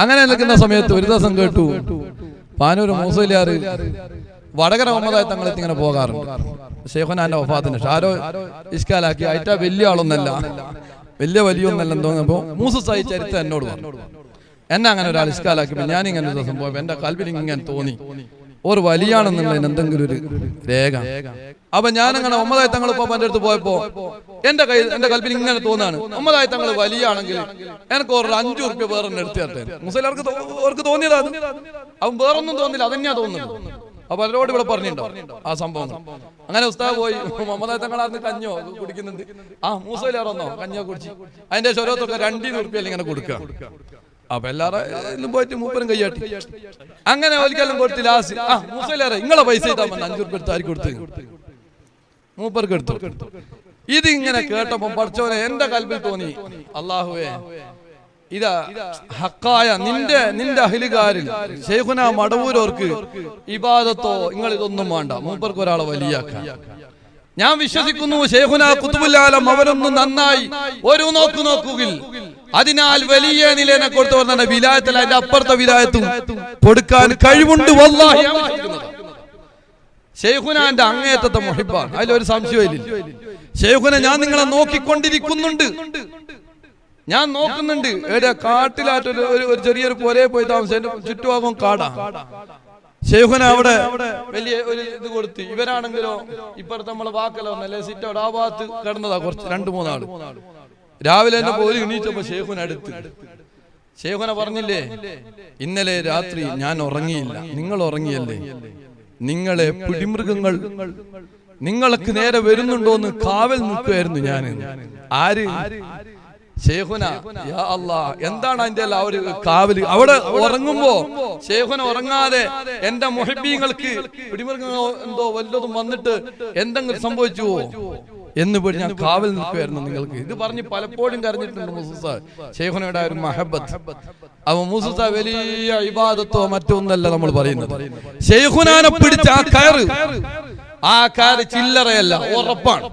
അങ്ങനെ നിൽക്കുന്ന സമയത്ത് ഒരു ദിവസം കേട്ടു പാനൂർ മൂസലിയാർ വടകര മുഹമ്മദായ തങ്ങളെത്തി ഇങ്ങനെ പോകാറുണ്ട്. ശൈഖുനാന്റെ വഫാത്തിന് ആരോ ഇഷ്കാലാക്കി ആയിട്ടാ വലിയ ആളൊന്നല്ല, വലിയൊന്നല്ലെന്ന് തോന്നിയപ്പോ മൂസസായി ചരിത്രം എന്നോട് പറഞ്ഞു. എന്നെ അങ്ങനെ ഒരാൾ ഇഷ്കാലാക്കിയപ്പോൾ ഞാനിങ്ങനെ ഒരു ദിവസം പോയപ്പോ എന്റെ കൽബിൽ ഇങ്ങനെ തോന്നി ഒരു വലിയാണെന്നുള്ളതിന് എന്തെങ്കിലും ഒരു രേഖ. അപ്പൊ ഞാനങ്ങനെ മുഹമ്മദായ തങ്ങൾ ഇപ്പൊ എന്റെ അടുത്ത് പോയപ്പോ എന്റെ കൽബിൽ ഇങ്ങനെ തോന്നാണ്, മുഹമ്മദായ തങ്ങൾ വലിയാണെങ്കിൽ എനിക്ക് ഒരു 5 ഉറുപ്പ്യ വേറെ എടുത്തു തരട്ടെ. മുസ്ലിംർക്ക് തോന്നിയതാ, അവൻ വേറൊന്നും തോന്നില്ല, അതന്നെയാ തോന്നുന്നു. അപ്പൊ അവരോട് ഇവിടെ പറഞ്ഞിട്ടുണ്ടോ ആ സംഭവം? അങ്ങനെ ഉസ്താദ് പോയി മുഹമ്മദായ തങ്ങളാർന്ന് കഞ്ഞോ കുടിക്കുന്നുണ്ട്, മൂസയിലാറൊന്നോ കഞ്ഞോ കുടിച്ച് അതിന്റെ ശോരത്തൊക്കെ 2 ഉറുപ്പ്യ ഇങ്ങനെ കൊടുക്കുക. അപ്പൊ എല്ലാരും പോയിട്ട് മൂപ്പരും കയ്യാട്ടി. അങ്ങനെ ഒരിക്കലും കൊടുത്ത് ലാസ്റ്റ് മൂസയിലേറെ നിങ്ങളെ പൈസ ഇതാ 5 ഉറുപ്പ്യ എടുത്ത് ആർക്ക് കൊടുത്ത്? മൂപ്പർക്ക് എടുത്തു. ഇതിങ്ങനെ കേട്ടപ്പോ പഠിച്ചോനെ എന്റെ കൽബിൽ തോന്നി, അല്ലാഹുവേ ഇതാ ഹക്കായ നിന്റെ അഹിലുകാരിൽ ശൈഖുനാ മടവൂരോർക്ക് ഇബാദത്തോ നിങ്ങൾ ഇതൊന്നും വേണ്ട, മൂപ്പർക്ക് ഒരാളെ വലിയാക്കാൻ ഞാൻ വിശ്വസിക്കുന്നു. ശൈഖുനാ ഖുതുബുൽ ആലം അവരൊന്നും നന്നായി ഒരു നോക്കുകിൽ അതിനാൽ വലിയ നിലനെ കൊടുത്തു പറഞ്ഞ വിലായത്തിൽ അതിന്റെ അപ്പുറത്തെ വിലായത്തും കൊടുക്കാൻ കഴിവുണ്ട്. വല്ലാഹി ശൈഖുനാന്റെ അങ്ങേയറ്റത്തെ മുഹിബ്ബാണ്, അതിലൊരു സംശയമില്ല. ശൈഖുന ഞാൻ നിങ്ങളെ നോക്കിക്കൊണ്ടിരിക്കുന്നുണ്ട്, ഞാൻ നോക്കുന്നുണ്ട്. എവിടെ കാട്ടിലായിട്ടൊരു ഒരു ചെറിയൊരു പുരയെ പോയി താമസിച്ചു, ചുറ്റുഭാഗം കാടാ. ശൈഖുന അവിടെ വലിയ ഒരു ഇത് കൊടുത്ത്, ഇവരാണെങ്കിലോ ഇപ്പുറത്ത് നമ്മളെ വാക്കലോ അല്ലേ സിറ്റ് അവിടെ ആ ഭാഗത്ത് കിടന്നതാ കുറച്ച് 2-3 ആള്. രാവിലെ തന്നെ പോലും എണീച്ചപ്പോ ശൈഖുന അടുത്ത്. ശൈഖുന പറഞ്ഞില്ലേ, ഇന്നലെ രാത്രി ഞാൻ ഉറങ്ങിയില്ല, നിങ്ങൾ ഉറങ്ങിയല്ലേ, നിങ്ങളെ പിടിമൃഗങ്ങൾ നിങ്ങൾക്ക് നേരെ വരുന്നുണ്ടോന്ന് കാവൽ നിൽക്കുമായിരുന്നു ഞാൻ. ആര്? ശൈഖുന. യാ അല്ലാഹ്, എന്താണ് അതിന്റെ ആ ഒരു കാവല്? അവിടെ ഉറങ്ങുമ്പോ ശൈഖുന ഉറങ്ങാതെ എന്റെ മുഹിബ്ബീങ്ങൾക്ക് പിടിമൃഗങ്ങളോ എന്തോ വല്ലതും വന്നിട്ട് എന്തെങ്കിലും സംഭവിച്ചുവോ എന്ന് പോയി ഞാൻ കാവൽ നിൽക്കുമായിരുന്നു നിങ്ങൾക്ക്. ഇത് പറഞ്ഞ് പലപ്പോഴും കരഞ്ഞിട്ടുണ്ട് മൂസ ശൈഖുനയുടെ ഒരു മഹബത്ത്. അപ്പൊ മൂസ വലിയ ഇബാദത്തോ മറ്റൊന്നല്ല നമ്മൾ പറയുന്നത്. ശൈഖുനാനെ പിടിച്ച ആ കയറ് ചില്ലറയല്ല, ഉറപ്പാണ്.